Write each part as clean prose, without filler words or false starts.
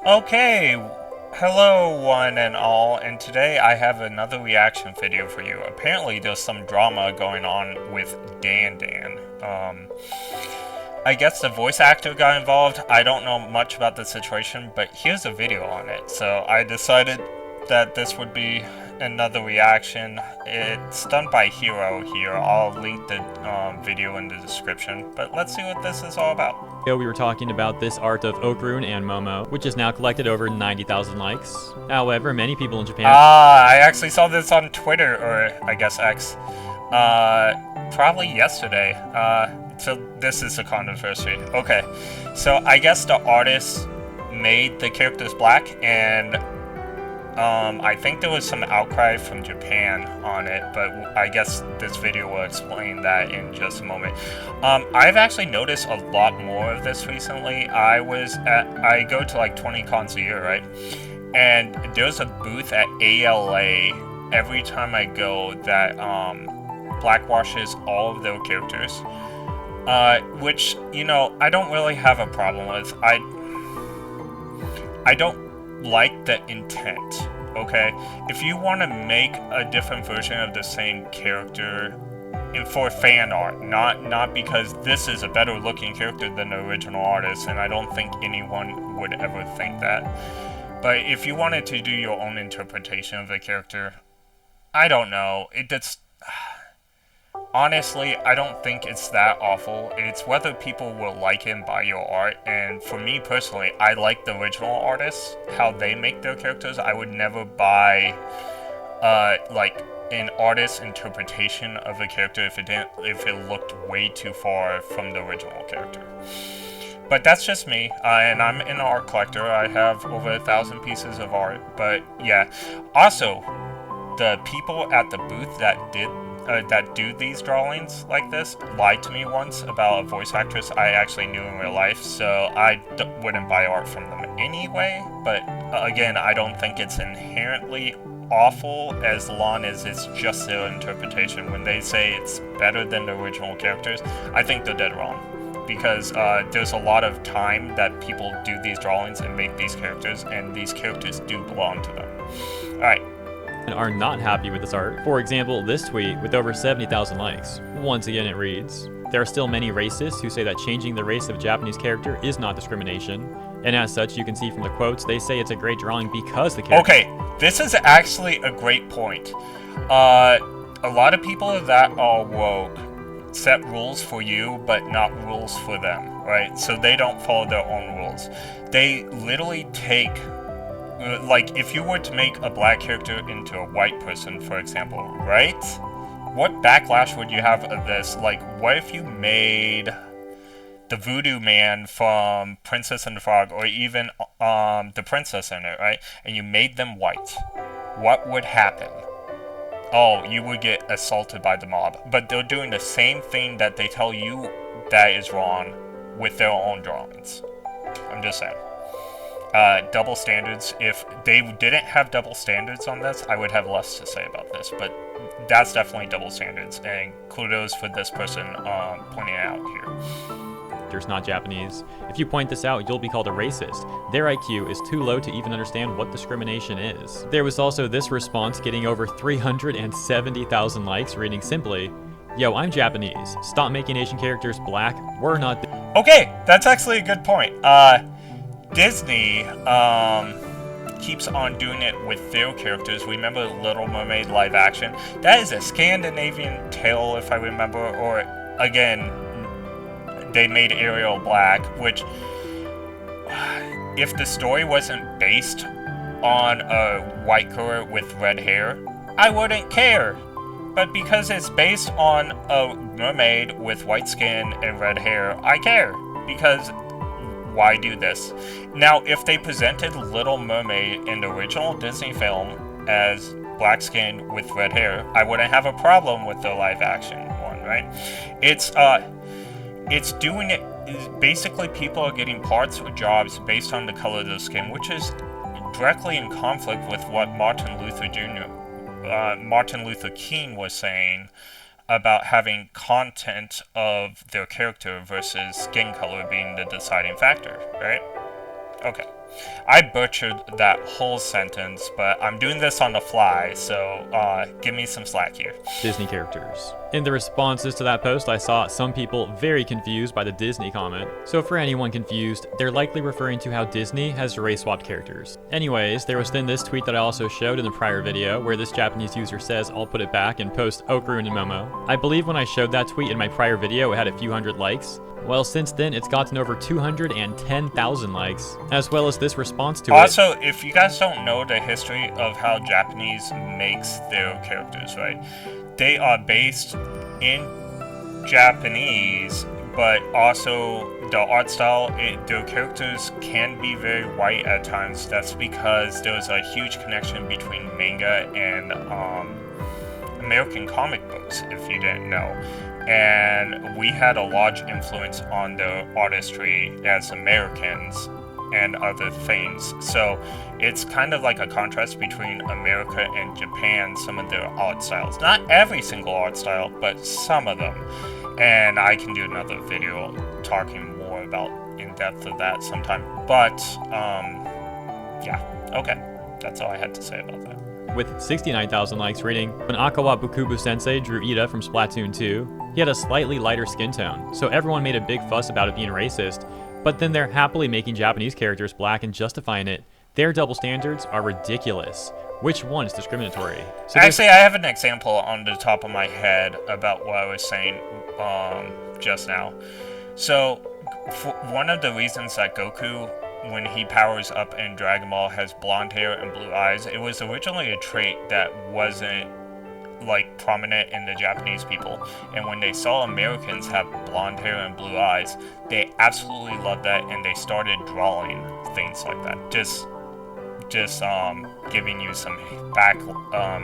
Okay, hello one and all, and today I have another reaction video for you. Apparently there's some drama going on with Dandan. I guess the voice actor got involved. I don't know much about the situation, but here's a video on it. So I decided that this would be another reaction. It's done by Hero here. I'll link the video in the description, but let's see what this is all about. We were talking about this art of Okrun and Momo, which has now collected over 90,000 likes. However, many people in Japan... I actually saw this on Twitter, or I guess X, probably yesterday. So this is a controversy. Okay, so I guess the artist made the characters black, and I think there was some outcry from Japan on it, but I guess this video will explain that in just a moment. I've actually noticed a lot more of this recently. I go to like 20 cons a year, right? And there's a booth at ALA every time I go that blackwashes all of their characters. Which, you know, I don't really have a problem with. I don't like the intent, okay? If you want to make a different version of the same character for fan art, not because this is a better looking character than the original artist, and I don't think anyone would ever think that. But if you wanted to do your own interpretation of the character, I don't know. Honestly, I don't think it's that awful. It's whether people will like and buy your art, and for me personally, I like the original artists, how they make their characters. I would never buy, like, an artist's interpretation of a character if it looked way too far from the original character. But that's just me, and I'm an art collector. I have over 1,000 pieces of art, but yeah. Also, the people at the booth that do these drawings like this lied to me once about a voice actress I actually knew in real life, so I wouldn't buy art from them anyway. But again, I don't think it's inherently awful as long as it's just their interpretation. When they say it's better than the original characters, I think they're dead wrong, because there's a lot of time that people do these drawings and make these characters, and these characters do belong to them. Alright. are not happy with this art. For example, this tweet with over 70,000 likes. Once again, it reads, "There are still many racists who say that changing the race of a Japanese character is not discrimination. And as such, you can see from the quotes, they say it's a great drawing because the character..." Okay, this is actually a great point. A lot of people that are woke set rules for you, but not rules for them, right? So they don't follow their own rules. They literally take... like, if you were to make a black character into a white person, for example, right? What backlash would you have of this? Like, what if you made the Voodoo Man from Princess and the Frog, or even the princess in it, right? And you made them white. What would happen? Oh, you would get assaulted by the mob. But they're doing the same thing that they tell you that is wrong with their own drawings. I'm just saying. Double standards. If they didn't have double standards on this, I would have less to say about this, but that's definitely double standards, and kudos for this person pointing it out here. Character's not Japanese. If you point this out, you'll be called a racist. Their IQ is too low to even understand what discrimination is. There was also this response getting over 370,000 likes, reading simply, "Yo, I'm Japanese. Stop making Asian characters black. We're not..." Okay, that's actually a good point. Disney keeps on doing it with their characters. Remember Little Mermaid live action? That is a Scandinavian tale, if I remember. Or, again, they made Ariel black, which, if the story wasn't based on a white girl with red hair, I wouldn't care. But because it's based on a mermaid with white skin and red hair, I care. Because why do this? Now, if they presented Little Mermaid in the original Disney film as black skin with red hair, I wouldn't have a problem with the live action one, right? It's doing it, basically people are getting parts or jobs based on the color of their skin, which is directly in conflict with what Martin Luther King was saying about having content of their character versus skin color being the deciding factor, right? Okay. I butchered that whole sentence, but I'm doing this on the fly, so give me some slack here. Disney characters. In the responses to that post, I saw some people very confused by the Disney comment. So for anyone confused, they're likely referring to how Disney has race-swapped characters. Anyways, there was then this tweet that I also showed in the prior video, where this Japanese user says, "I'll put it back and post Okarun and Momo." I believe when I showed that tweet in my prior video, it had a few hundred likes. Well, since then, it's gotten over 210,000 likes, as well as this response to it. Also, if you guys don't know the history of how Japanese makes their characters, right? They are based in Japanese, but also the art style, their characters can be very white at times. That's because there's a huge connection between manga and American comic books, if you didn't know. And we had a large influence on the artistry as Americans and other things. So it's kind of like a contrast between America and Japan, some of their art styles. Not every single art style, but some of them. And I can do another video talking more about in depth of that sometime. But, yeah, okay. That's all I had to say about that. With 69,000 likes reading, when Akawa Bukubu Sensei drew Ida from Splatoon 2, he had a slightly lighter skin tone, so everyone made a big fuss about it being racist, but then they're happily making Japanese characters black and justifying it. Their double standards are ridiculous. Which one is discriminatory? So actually, I have an example on the top of my head about what I was saying just now. So, one of the reasons that Goku, when he powers up in Dragon Ball, has blonde hair and blue eyes, it was originally a trait that wasn't like prominent in the Japanese people, and when they saw Americans have blonde hair and blue eyes, they absolutely loved that, and they started drawing things like that. Just giving you some back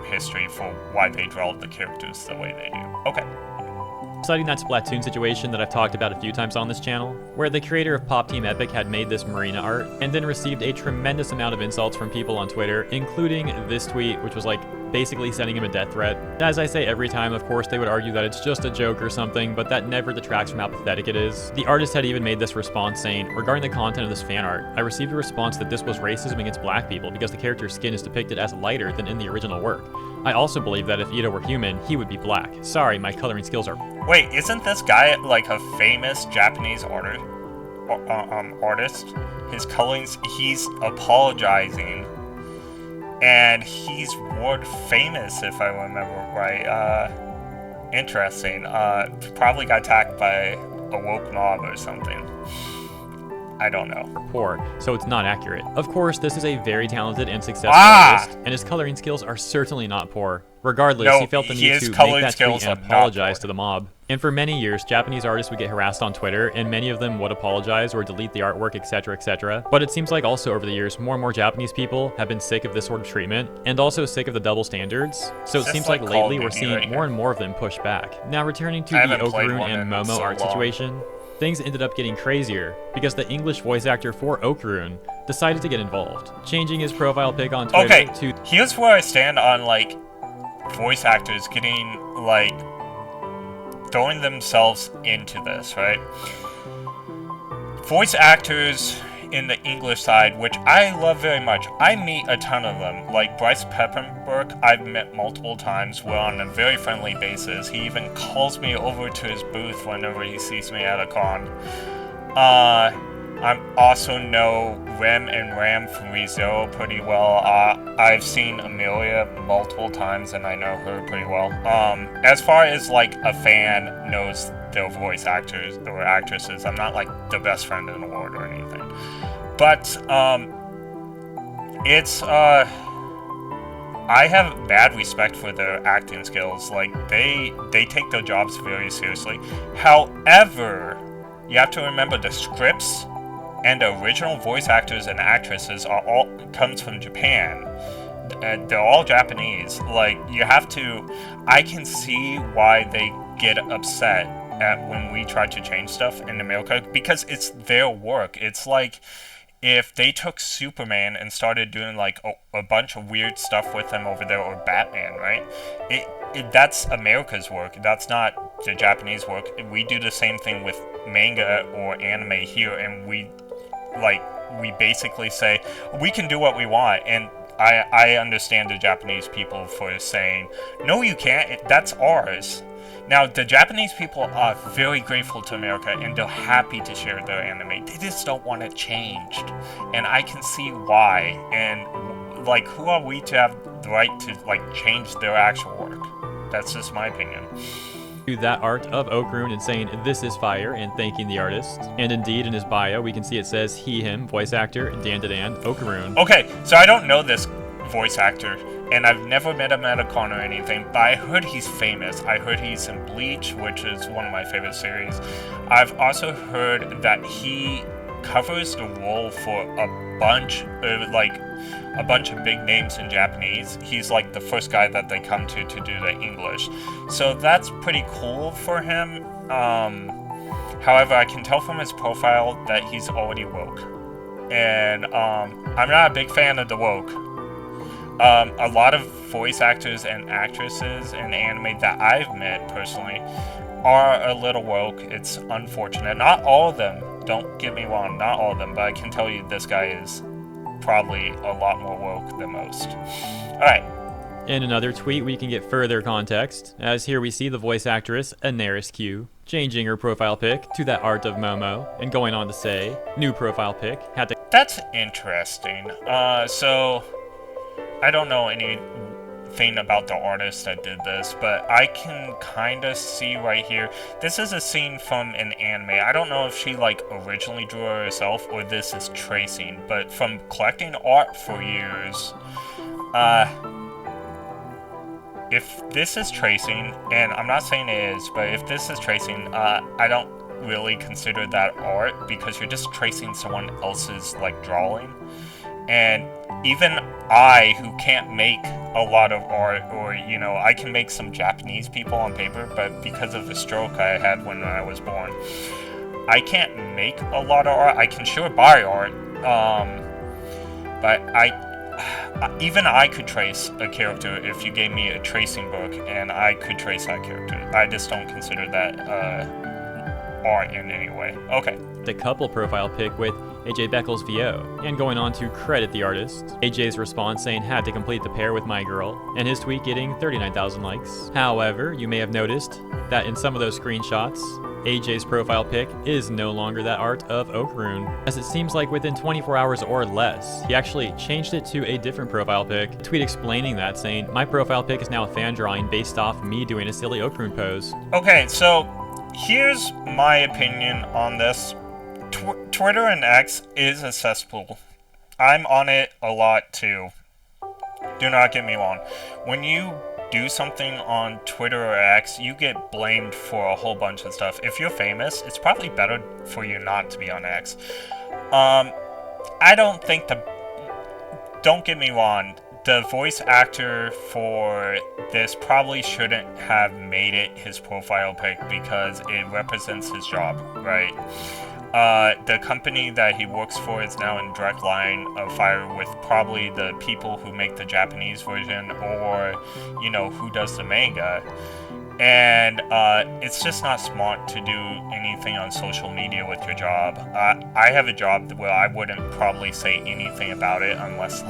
history for why they draw the characters the way they do. Okay. Citing that Splatoon situation that I've talked about a few times on this channel, where the creator of Pop Team Epic had made this Marina art, and then received a tremendous amount of insults from people on Twitter, including this tweet, which was like basically sending him a death threat. As I say every time, of course, they would argue that it's just a joke or something, but that never detracts from how pathetic it is. The artist had even made this response saying, "Regarding the content of this fan art, I received a response that this was racism against black people because the character's skin is depicted as lighter than in the original work. I also believe that if Ida were human, he would be black. Sorry, my coloring skills are..." Wait, isn't this guy like a famous Japanese artist? His colorings, he's apologizing, and he's world famous, if I remember right. Interesting. Probably got attacked by a woke mob or something. I don't know. Poor, so it's not accurate. Of course, this is a very talented and successful artist, and his coloring skills are certainly not poor. Regardless, no, he felt the need to make that tweet and apologize to the mob. And for many years, Japanese artists would get harassed on Twitter, and many of them would apologize or delete the artwork, etc., etc. But it seems like also over the years, more and more Japanese people have been sick of this sort of treatment, and also sick of the double standards. So it seems like lately we're seeing more and more of them push back. Now returning to the Okarun and Momo art situation, things ended up getting crazier because the English voice actor for Okarun decided to get involved, changing his profile pic on Twitter to... Here's where I stand on, like, voice actors getting, like, throwing themselves into this, right? Voice actors in the English side, which I love very much. I meet a ton of them. Like Bryce Peppenbrook, I've met multiple times. We're on a very friendly basis. He even calls me over to his booth whenever he sees me at a con. I also know Rem and Ram from ReZero pretty well. I've seen Amelia multiple times, and I know her pretty well. As far as like a fan knows their voice actors or actresses, I'm not like the best friend in the world or anything. But it's I have bad respect for their acting skills. Like they take their jobs very seriously. However, you have to remember the scripts and the original voice actors and actresses are all comes from Japan. They're all Japanese. Like you have to. I can see why they get upset at when we try to change stuff in America because it's their work. It's like if they took Superman and started doing like a bunch of weird stuff with him over there, or Batman, right? That's America's work. That's not the Japanese work. We do the same thing with manga or anime here, and we like we basically say we can do what we want, and I understand the Japanese people for saying, no, you can't, that's ours. Now, the Japanese people are very grateful to America, and they're happy to share their anime. They just don't want it changed, and I can see why. And like, who are we to have the right to like change their actual work? That's just my opinion. To that art of Okrun and saying this is fire and thanking the artist. And indeed, in his bio, we can see it says he, him, voice actor, Dandadan, Okrun. Okay, so I don't know this voice actor, and I've never met him at a con or anything, but I heard he's famous. I heard he's in Bleach, which is one of my favorite series. I've also heard that he covers the role for a bunch of big names in Japanese. He's like the first guy that they come to do the English. So that's pretty cool for him. However, I can tell from his profile that he's already woke. And I'm not a big fan of the woke. A lot of voice actors and actresses in anime that I've met personally are a little woke. It's unfortunate. Not all of them, don't get me wrong, not all of them, but I can tell you this guy is probably a lot more woke than most. Alright. In another tweet, we can get further context, as here we see the voice actress Anaris Q changing her profile pic to that art of Momo, and going on to say, new profile pic, had to... That's interesting. So, I don't know anything about the artist that did this, but I can kind of see right here. This is a scene from an anime. I don't know if she like originally drew it herself or this is tracing, but from collecting art for years, if this is tracing, and I'm not saying it is, but if this is tracing, I don't really consider that art because you're just tracing someone else's like drawing. And even I, who can't make a lot of art, or, you know, I can make some Japanese people on paper, but because of the stroke I had when I was born, I can't make a lot of art. I can sure buy art, but even I could trace a character if you gave me a tracing book, and I could trace that character. I just don't consider that art in any way. Okay. The couple profile pic with AJ Beckles VO, and going on to credit the artist. AJ's response saying had to complete the pair with my girl, and his tweet getting 39,000 likes. However, you may have noticed that in some of those screenshots, AJ's profile pic is no longer that art of Okrun, as it seems like within 24 hours or less, he actually changed it to a different profile pic. A tweet explaining that, saying, my profile pic is now a fan drawing based off me doing a silly Okrun pose. Okay, so here's my opinion on this. Twitter and X is a cesspool. I'm on it a lot too. Do not get me wrong. When you do something on Twitter or X, you get blamed for a whole bunch of stuff. If you're famous, it's probably better for you not to be on X. I don't think don't get me wrong, the voice actor for this probably shouldn't have made it his profile pic because it represents his job, right? The company that he works for is now in direct line of fire with probably the people who make the Japanese version or, you know, who does the manga. And it's just not smart to do anything on social media with your job. I have a job where I wouldn't probably say anything about it unless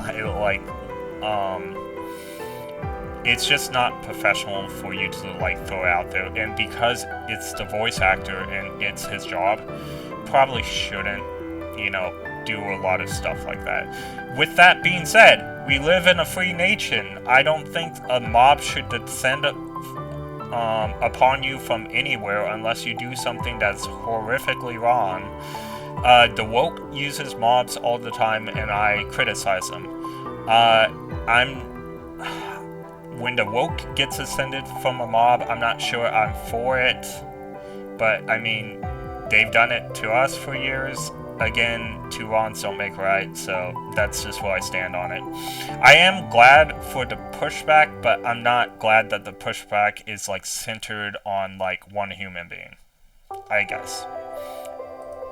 it's just not professional for you to like throw out there. And because it's the voice actor and it's his job, probably shouldn't, you know, do a lot of stuff like that. With that being said, we live in a free nation. I don't think a mob should descend upon you from anywhere unless you do something that's horrifically wrong. The woke uses mobs all the time, and I criticize them. When the woke gets ascended from a mob, I'm not sure I'm for it, but I mean, they've done it to us for years. Again, two wrongs don't make right, so that's just where I stand on it. I am glad for the pushback, but I'm not glad that the pushback is like centered on like one human being, I guess.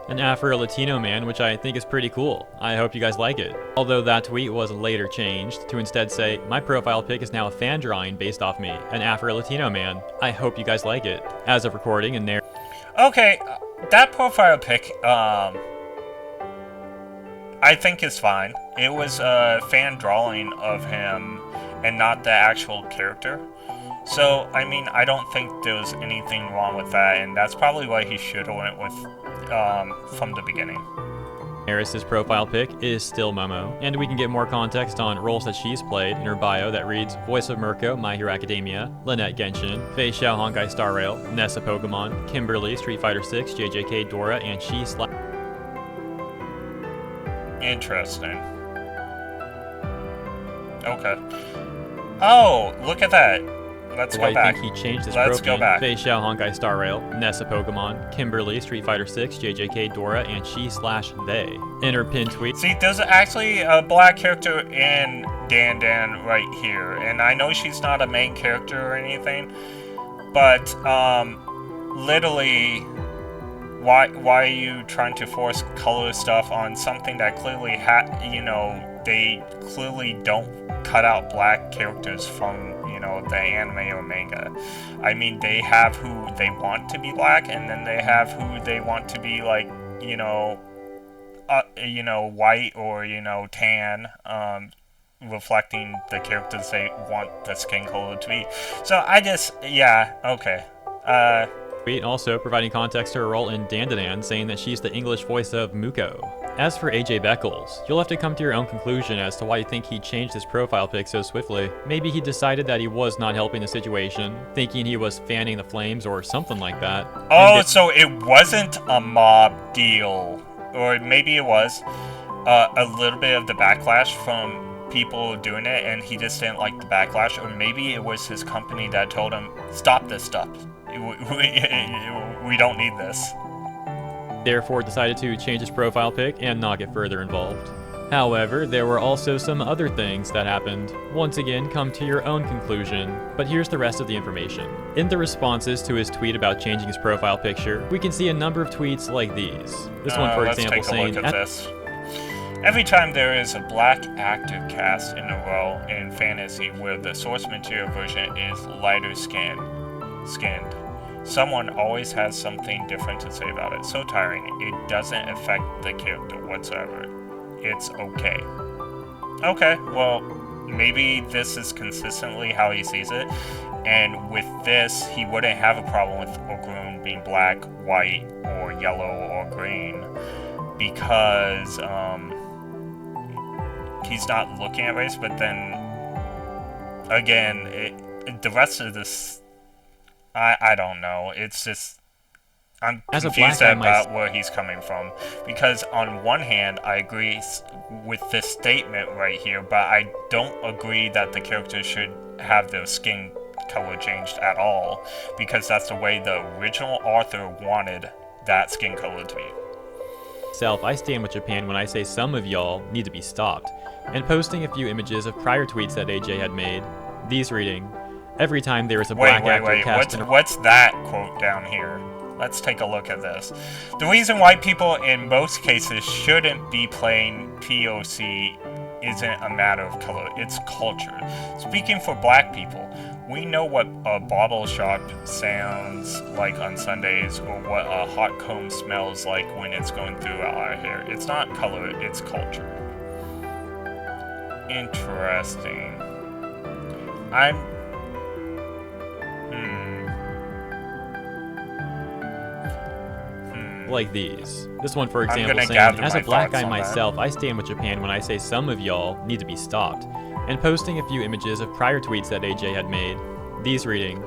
An Afro-Latino man, which I think is pretty cool. I hope you guys like it. Although that tweet was later changed to instead say, my profile pic is now a fan drawing based off me, an Afro-Latino man. I hope you guys like it. As of recording and there. Okay, that profile pic, I think is fine. It was a fan drawing of him and not the actual character. So, I mean, I don't think there was anything wrong with that, and that's probably why he should have went with from the beginning. Eris's profile pic is still Momo, and we can get more context on roles that she's played in her bio that reads Voice of Mirko, My Hero Academia, Lynette Genshin, Fei Xiao Honkai Star Rail, Nessa Pokemon, Kimberly, Street Fighter 6, JJK Dora, and she Interesting. Okay. Oh, look at that. Let's go back. I think he changed his Let's profile. go back. Fei Xiao Honkai Star Rail, Nessa Pokemon, Kimberly, Street Fighter 6, JJK Dora, and she/they. In her pinned tweet. See, there's actually a black character in Dandadan right here, and I know she's not a main character or anything, but literally, why are you trying to force color stuff on something that clearly they clearly don't cut out black characters from the anime or manga. I mean, they have who they want to be black, and then they have who they want to be like white or tan, reflecting the characters they want the skin color to be. So okay. Also providing context to her role in Dandadan, saying that she's the English voice of Muko. As for AJ Beckles, you'll have to come to your own conclusion as to why you think he changed his profile pic so swiftly. Maybe he decided that he was not helping the situation, thinking he was fanning the flames or something like that. Oh, so it wasn't a mob deal. Or maybe it was a little bit of the backlash from people doing it, and he just didn't like the backlash. Or maybe it was his company that told him, stop this stuff. We don't need this. Therefore decided to change his profile pic and not get further involved. However, there were also some other things that happened. Once again, come to your own conclusion, but here's the rest of the information. In the responses to his tweet about changing his profile picture, we can see a number of tweets like these. This one, for example, saying... Let's take a look at this. Every time there is a black actor cast in a role in fantasy where the source material version is lighter skinned, someone always has something different to say about it. So tiring, it doesn't affect the character whatsoever. It's okay. Okay, well, maybe this is consistently how he sees it, and with this, he wouldn't have a problem with Ogurun being black, white, or yellow, or green, because he's not looking at race, but then, again, the rest of this, I don't know. It's just, I'm confused about where he's coming from. Because on one hand, I agree with this statement right here, but I don't agree that the character should have their skin color changed at all. Because that's the way the original author wanted that skin color to be. I stand with Japan when I say some of y'all need to be stopped. And posting a few images of prior tweets that AJ had made. These reading, every time there is a black actor cast in a... What's that quote down here? Let's take a look at this. The reason white people in most cases shouldn't be playing POC isn't a matter of color, it's culture. Speaking for black people, we know what a bottle shop sounds like on Sundays or what a hot comb smells like when it's going through our hair. It's not color, it's culture. Interesting. Like these. This one, for example, saying, as a black guy myself, I stand with Japan when I say some of y'all need to be stopped. And posting a few images of prior tweets that AJ had made. These reading,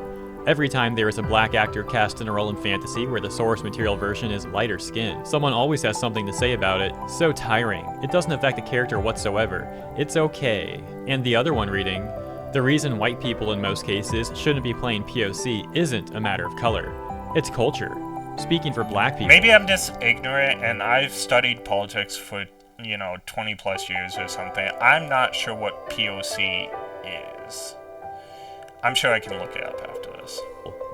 every time there is a black actor cast in a role in fantasy where the source material version is lighter skinned, someone always has something to say about it. So tiring. It doesn't affect the character whatsoever. It's okay. And the other one reading, the reason white people in most cases shouldn't be playing POC isn't a matter of color. It's culture. Speaking for black people. Maybe I'm just ignorant and I've studied politics for, 20 plus years or something. I'm not sure what POC is. I'm sure I can look it up after this.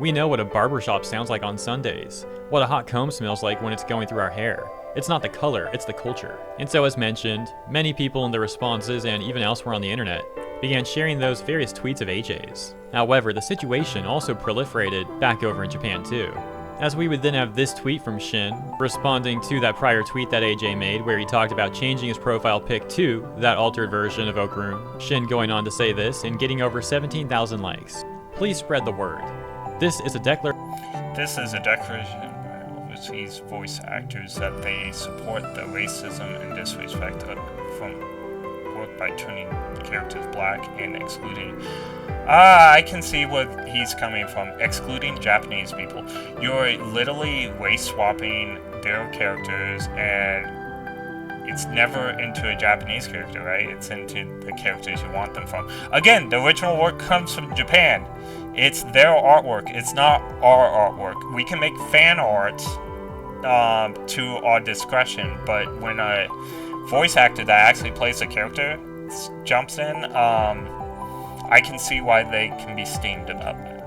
We know what a barbershop sounds like on Sundays. What a hot comb smells like when it's going through our hair. It's not the color, it's the culture. And so as mentioned, many people in the responses and even elsewhere on the internet began sharing those various tweets of AJ's. However, the situation also proliferated back over in Japan too. As we would then have this tweet from Shin, responding to that prior tweet that AJ made where he talked about changing his profile pic to that altered version of Okrun. Shin going on to say this and getting over 17,000 likes. Please spread the word. This is a declaration by overseas voice actors that they support the racism and disrespect from work by turning characters black and excluding. I can see what he's coming from. Excluding Japanese people. You're literally race swapping their characters, and it's never into a Japanese character, right? It's into the characters you want them from. Again, the original work comes from Japan. It's their artwork. It's not our artwork. We can make fan art to our discretion, but when a voice actor that actually plays a character jumps in, I can see why they can be steamed about that.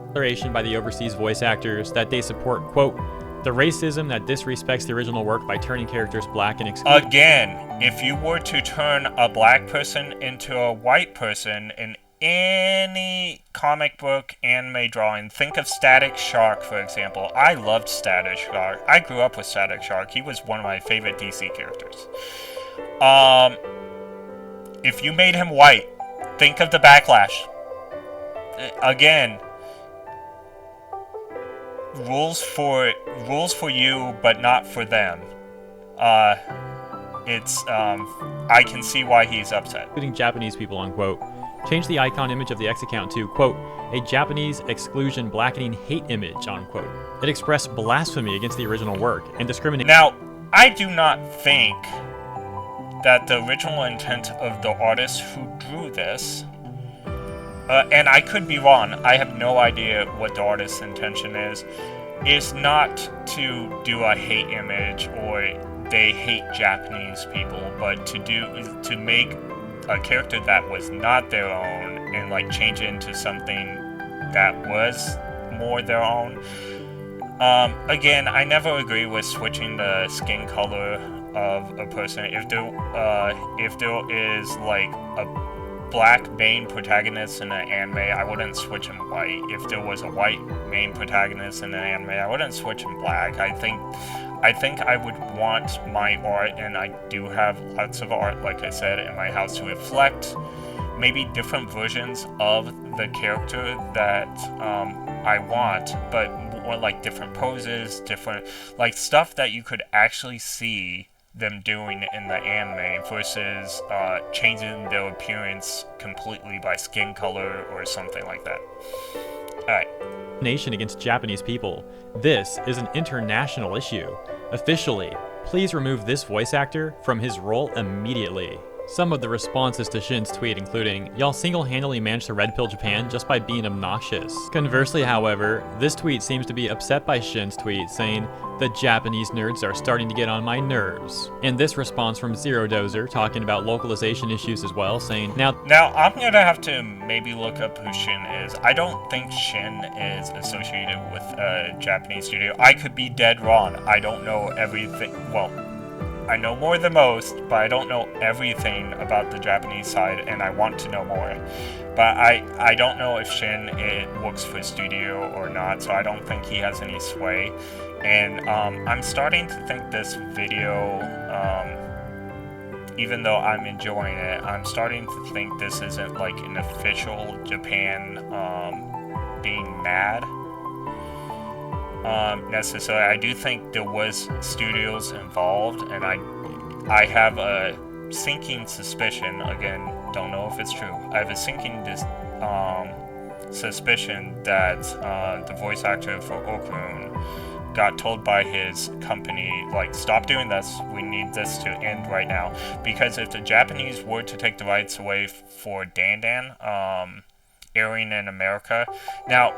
Declaration by the overseas voice actors that they support, quote, the racism that disrespects the original work by turning characters black and excluding. Again, if you were to turn a black person into a white person in any comic book, anime drawing, think of Static Shark, for example. I loved Static Shark. I grew up with Static Shark. He was one of my favorite DC characters. If you made him white, think of the backlash. Again, rules for you, but not for them. I can see why he's upset. Including Japanese people, unquote. Change the icon image of the X account to, quote, a Japanese exclusion blackening hate image, unquote. It expressed blasphemy against the original work and discrimination. Now, I do not think that the original intent of the artist who drew this, and I could be wrong, I have no idea what the artist's intention is not to do a hate image or they hate Japanese people, but to make a character that was not their own and like change it into something that was more their own. Again, I never agree with switching the skin color of a person. If there is like a black main protagonist in an anime, I wouldn't switch him white. If there was a white main protagonist in an anime, I wouldn't switch him black. I think I would want my art, and I do have lots of art, like I said, in my house to reflect maybe different versions of the character that I want, but more like different poses, different like stuff that you could actually see them doing in the anime versus changing their appearance completely by skin color or something like that. Alright. Nation against Japanese people. This is an international issue. Officially, please remove this voice actor from his role immediately. Some of the responses to Shin's tweet including, y'all single-handedly managed to red pill Japan just by being obnoxious. Conversely, however, this tweet seems to be upset by Shin's tweet saying, the Japanese nerds are starting to get on my nerves. And this response from Zero Dozer talking about localization issues as well, saying, Now I'm gonna have to maybe look up who Shin is. I don't think Shin is associated with a Japanese studio. I could be dead wrong. I don't know everything. Well, I know more than most, but I don't know everything about the Japanese side, and I want to know more. But I don't know if Shin works for a studio or not, so I don't think he has any sway. And I'm starting to think this video, even though I'm enjoying it, I'm starting to think this isn't like an official Japan being mad. Necessarily. I do think there was studios involved, and I have a sinking suspicion, again, don't know if it's true, I have a sinking suspicion that the voice actor for Okrun got told by his company, like, stop doing this, we need this to end right now, because if the Japanese were to take the rights away for Dandadan airing in America, now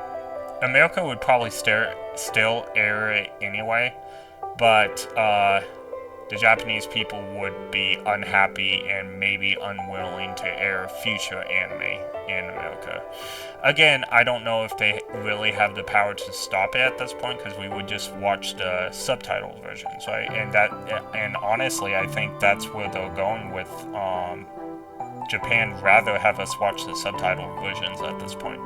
America would probably still air it anyway, but the Japanese people would be unhappy and maybe unwilling to air future anime in America. Again, I don't know if they really have the power to stop it at this point, because we would just watch the subtitle versions, right? And honestly, I think that's where they're going with Japan, rather have us watch the subtitle versions at this point.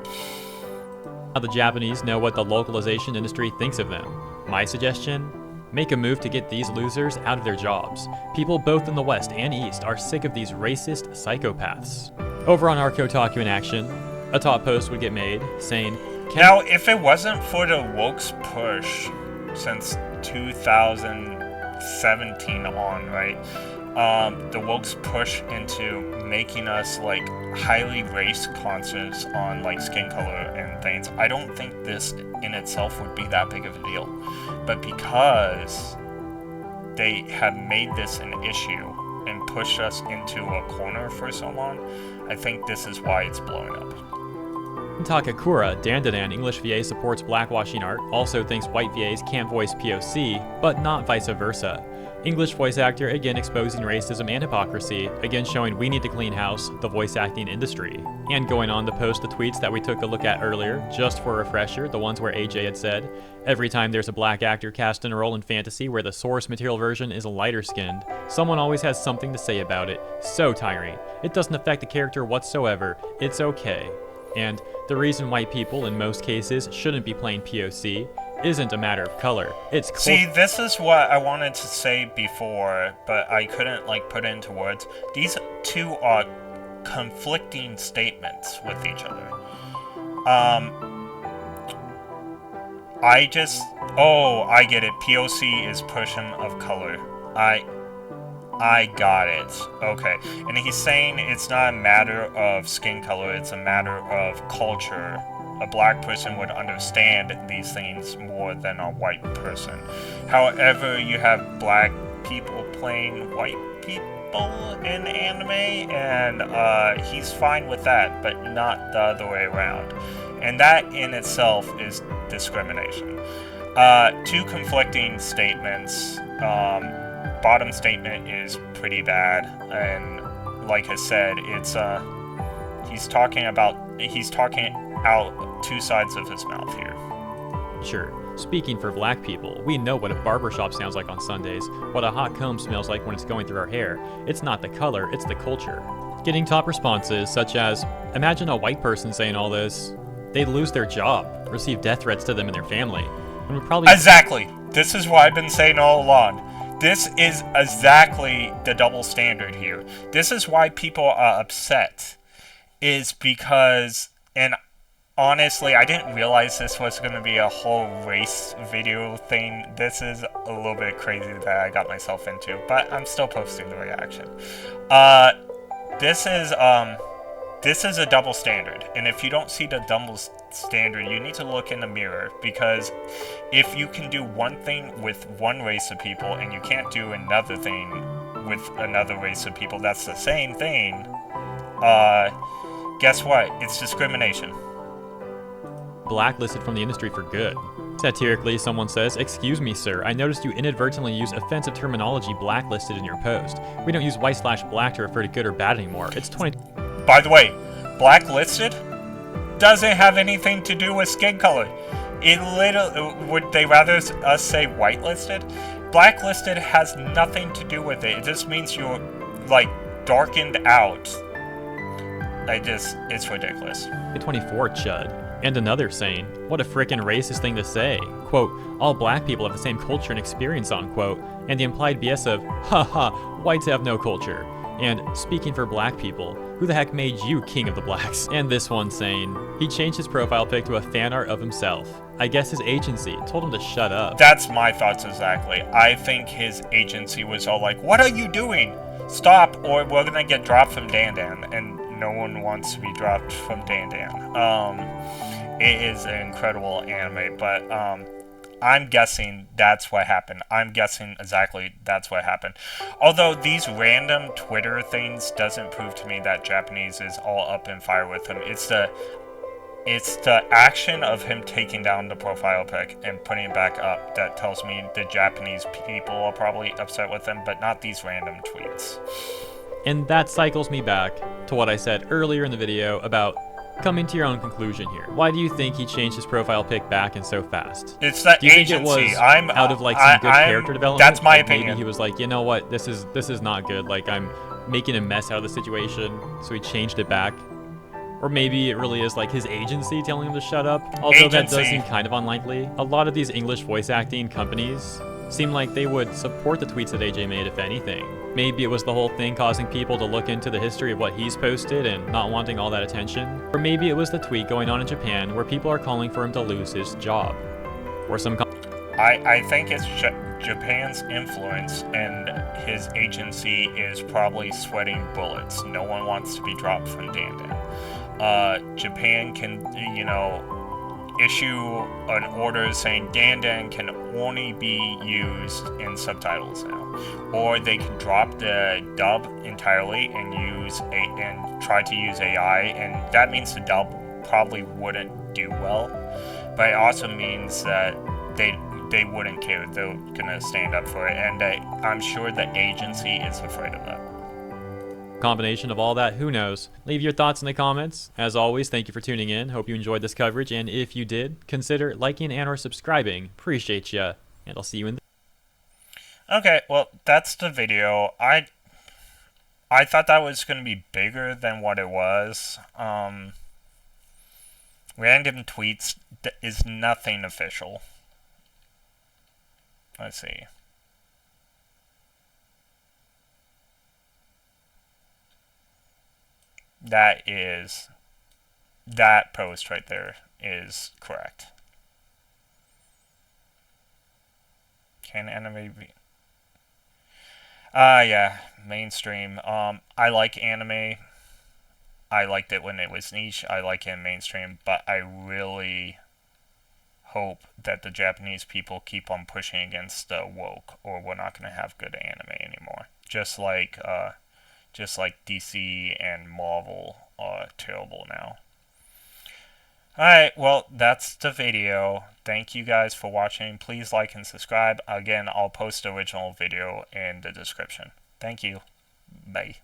Now the Japanese know what the localization industry thinks of them. My suggestion? Make a move to get these losers out of their jobs. People both in the West and East are sick of these racist psychopaths. Over on our Kotaku in action, a top post would get made saying, now, if it wasn't for the woke's push since 2017 on, right? The woke's push into making us like highly race conscious on like skin color and things, I don't think this in itself would be that big of a deal. But because they have made this an issue and pushed us into a corner for so long, I think this is why it's blowing up. Takakura, Dandadan, English VA supports blackwashing art, also thinks white VAs can't voice POC, but not vice versa. English voice actor again exposing racism and hypocrisy, again showing we need to clean house, the voice acting industry. And going on to post the tweets that we took a look at earlier, just for a refresher, the ones where AJ had said, every time there's a black actor cast in a role in fantasy where the source material version is lighter skinned, someone always has something to say about it. So tiring. It doesn't affect the character whatsoever. It's okay. And the reason white people, in most cases, shouldn't be playing POC isn't a matter of color. It's See, this is what I wanted to say before, but I couldn't like put it into words. These two are conflicting statements with each other. I get it. POC is person of color. I got it. Okay. And he's saying it's not a matter of skin color, it's a matter of culture. A black person would understand these things more than a white person. However, you have black people playing white people in anime, and he's fine with that, but not the other way around. And that in itself is discrimination. Two conflicting statements. Bottom statement is pretty bad, and like I said, it's he's talking out two sides of his mouth here. Sure. Speaking for black people, we know what a barbershop sounds like on Sundays, what a hot comb smells like when it's going through our hair. It's not the color, it's the culture. Getting top responses such as, imagine a white person saying all this, they'd lose their job, receive death threats to them and their family. And would probably Exactly. This is what I've been saying all along. This is exactly the double standard here. This is why people are upset. Is because, and honestly, I didn't realize this was going to be a whole race video thing. This is a little bit crazy that I got myself into, but I'm still posting the reaction. This is a double standard, and if you don't see the double standard, you need to look in the mirror, because if you can do one thing with one race of people and you can't do another thing with another race of people that's the same thing, guess what? It's discrimination. Blacklisted from the industry for good. Satirically, someone says, excuse me, sir, I noticed you inadvertently use offensive terminology blacklisted in your post. We don't use white/black to refer to good or bad anymore. It's 20... By the way, blacklisted doesn't have anything to do with skin color. It literally, would they rather us say whitelisted? Blacklisted has nothing to do with it. It just means you're, like, darkened out. It's ridiculous. 24, chud. And another saying, what a frickin' racist thing to say. Quote, all black people have the same culture and experience, unquote. And the implied BS of, haha, whites have no culture. And speaking for black people, who the heck made you king of the blacks? And this one saying, he changed his profile pic to a fan art of himself. I guess his agency told him to shut up. That's my thoughts exactly. I think his agency was all like, what are you doing? Stop, or we're gonna get dropped from Dandadan. And no one wants to be dropped from Dandadan. It is an incredible anime, but I'm guessing that's what happened. I'm guessing exactly that's what happened. Although these random Twitter things doesn't prove to me that Japanese is all up in fire with him. It's the action of him taking down the profile pic and putting it back up that tells me the Japanese people are probably upset with him, but not these random tweets. And that cycles me back to what I said earlier in the video about coming to your own conclusion here. Why do you think he changed his profile pic back and so fast? It's that agency. Do you think it was out of like some good character development? That's my like opinion. Maybe he was like, you know what, this is not good. Like I'm making a mess out of the situation, so he changed it back. Or maybe it really is like his agency telling him to shut up, although that does seem kind of unlikely. A lot of these English voice acting companies seem like they would support the tweets that AJ made, if anything. Maybe it was the whole thing causing people to look into the history of what he's posted and not wanting all that attention. Or maybe it was the tweet going on in Japan where people are calling for him to lose his job. Or some I think it's Japan's influence, and his agency is probably sweating bullets. No one wants to be dropped from Dandadan. Japan can, issue an order saying Dandadan can only be used in subtitles now, or they can drop the dub entirely and try to use AI, and that means the dub probably wouldn't do well, but it also means that they wouldn't care. They're gonna stand up for it, and I'm sure the agency is afraid of that. Combination of all that, who knows? Leave your thoughts in the comments. As always, thank you for tuning in. Hope you enjoyed this coverage, and if you did, consider liking and or subscribing. Appreciate ya, and I'll see you in the... Okay, well, that's the video. I thought that was going to be bigger than what it was. Random tweets is nothing official. Let's see. That post right there is correct. Can anime be... yeah, mainstream. I like anime. I liked it when it was niche. I like it in mainstream, but I really hope that the Japanese people keep on pushing against the woke, or we're not going to have good anime anymore. Just like DC and Marvel are terrible now. Alright, well, that's the video. Thank you guys for watching. Please like and subscribe. Again, I'll post the original video in the description. Thank you. Bye.